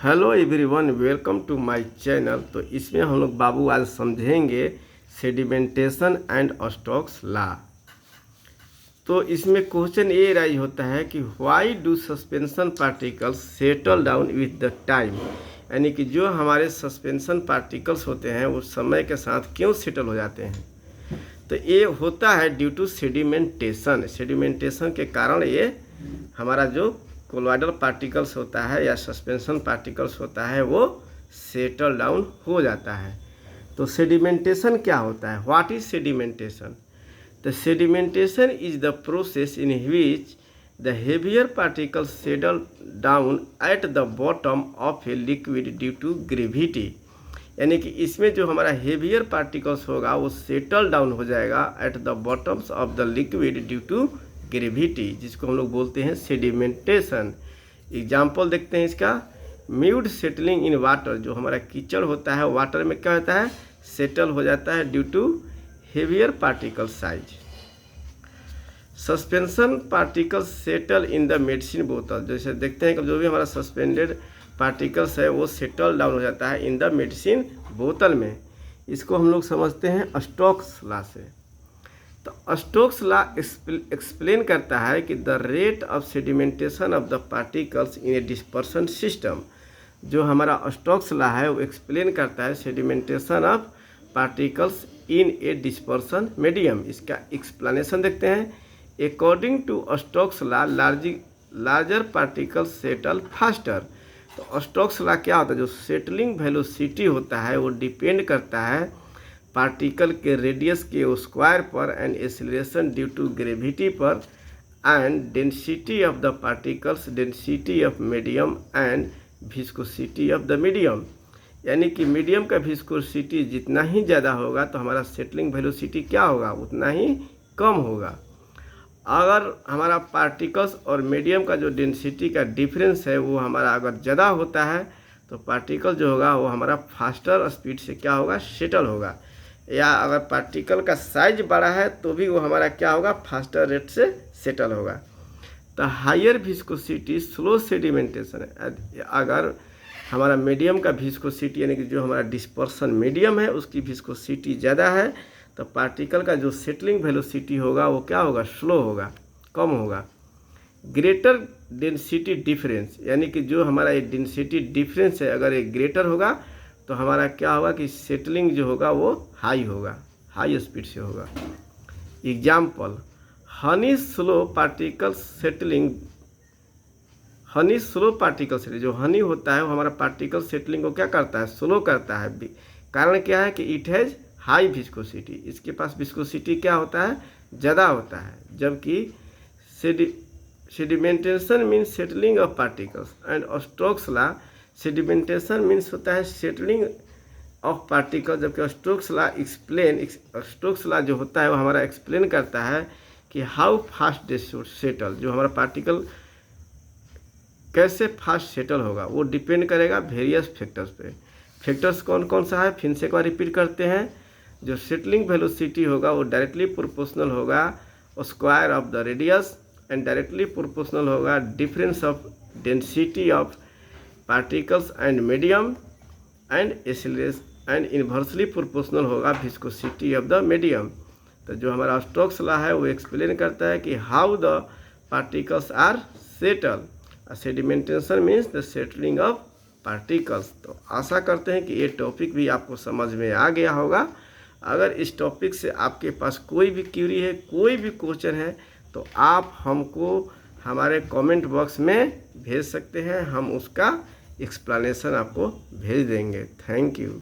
Hello everyone, welcome to my channel. तो इसमें हम लोग बाबू आज समझेंगे सेडिमेंटेशन एंड स्टोक्स लॉ। तो इसमें क्वेश्चन ये राइज होता है कि why do suspension particles settle down with the time, यानी कि जो हमारे सस्पेंशन पार्टिकल्स होते हैं वो समय के साथ क्यों सेटल हो जाते हैं। तो ये होता है ड्यू टू सेडिमेंटेशन। सेडिमेंटेशन के कारण ये हमारा जो कोलॉइडल पार्टिकल्स होता है या सस्पेंशन पार्टिकल्स होता है वो सेटल डाउन हो जाता है। तो सेडिमेंटेशन क्या होता है? What is sedimentation? The sedimentation is the process in which the heavier particles settle down at the bottom of a liquid due to gravity, यानी कि इसमें जो हमारा हेवियर पार्टिकल्स होगा वो सेटल डाउन हो जाएगा at the bottoms of the liquid due to gravity, जिसको हम लोग बोलते हैं सेडिमेंटेशन। एग्जाम्पल देखते हैं इसका। म्यूड सेटलिंग इन वाटर, जो हमारा कीचड़ होता है वाटर में क्या होता है? सेटल हो जाता है due to heavier particle size. Suspension particles settle in the medicine बोतल, जैसे देखते हैं कि जो भी हमारा सस्पेंडेड पार्टिकल्स है वो सेटल डाउन हो जाता है इन द मेडिसिन बोतल में। इसको हम लोग समझते हैं स्टोक्स लॉ से। तो स्टोक्स लॉ एक्सप्लेन करता है कि the rate of sedimentation of the particles in a dispersion system. जो हमारा स्टोक्स लॉ है वो एक्सप्लेन करता है sedimentation of particles in a dispersion medium. इसका एक्सप्लेनेशन देखते हैं। According to Stokes law larger particles settle faster. तो स्टोक्स लॉ क्या होता है? जो सेटलिंग वेलोसिटी होता है वो डिपेंड करता है पार्टिकल के रेडियस के स्क्वायर पर and acceleration due to gravity पर and density of the particles, density of medium and viscosity of the medium. यानी कि मीडियम का विस्कोसिटी जितना ही ज़्यादा होगा तो हमारा सेटलिंग वेलोसिटी क्या होगा? उतना ही कम होगा। अगर हमारा पार्टिकल्स और मीडियम का जो डेंसिटी का डिफरेंस है वो हमारा अगर ज़्यादा होता है तो पार्टिकल जो होगा वो हमारा फास्टर स्पीड से क्या होगा? सेटल होगा। या अगर पार्टिकल का साइज बड़ा है तो भी वो हमारा क्या होगा? फास्टर रेट से सेटल होगा। तो हायर विस्कोसिटी स्लो सेडिमेंटेशन है। अगर हमारा मीडियम का विस्कोसिटी यानी कि जो हमारा डिस्पर्सन मीडियम है उसकी विस्कोसिटी ज़्यादा है तो पार्टिकल का जो सेटलिंग वेलोसिटी होगा वो क्या होगा? स्लो होगा, कम होगा। ग्रेटर डेंसिटी डिफरेंस, यानी कि जो हमारा ये डेंसिटी डिफरेंस है अगर ये ग्रेटर होगा तो हमारा क्या होगा कि सेटलिंग जो होगा वो हाई होगा, हाई स्पीड से होगा। Example, Honey slow particle settling. Honey slow particle settling, जो हनी होता है वो हमारा पार्टिकल सेटलिंग को क्या करता है? स्लो करता है। कारण क्या है कि इट हैज़ हाई विस्कोसिटी, इसके पास विस्कोसिटी क्या होता है? ज़्यादा होता है। जबकि sedimentation means settling of particles and Stokes law, sedimentation means होता है सेटलिंग ऑफ पार्टिकल, जबकि स्टोक्स लॉ जो होता है वो हमारा एक्सप्लेन करता है कि how fast they should settle. जो हमारा पार्टिकल कैसे फास्ट सेटल होगा वो डिपेंड करेगा वेरियस फैक्टर्स पे। फैक्टर्स कौन कौन सा है? फिर से एक बार रिपीट करते हैं। जो सेटलिंग वेलोसिटी होगा वो डायरेक्टली प्रोपोर्शनल होगा square of the radius and directly proportional होगा difference of density of particles and medium and acceleration and inversely proportional होगा विस्कोसिटी ऑफ द मीडियम। तो जो हमारा स्टोक्स लॉ है वो एक्सप्लेन करता है कि how the particles are settle. Sedimentation means the settling of particles. तो आशा करते हैं कि ये टॉपिक भी आपको समझ में आ गया होगा। अगर इस टॉपिक से आपके पास कोई भी क्यूरी है, कोई भी क्वेश्चन है तो आप हमको हमारे कमेंट बॉक्स में भेज सकते हैं, हम उसका एक्सप्लेनेशन आपको भेज देंगे। Thank you.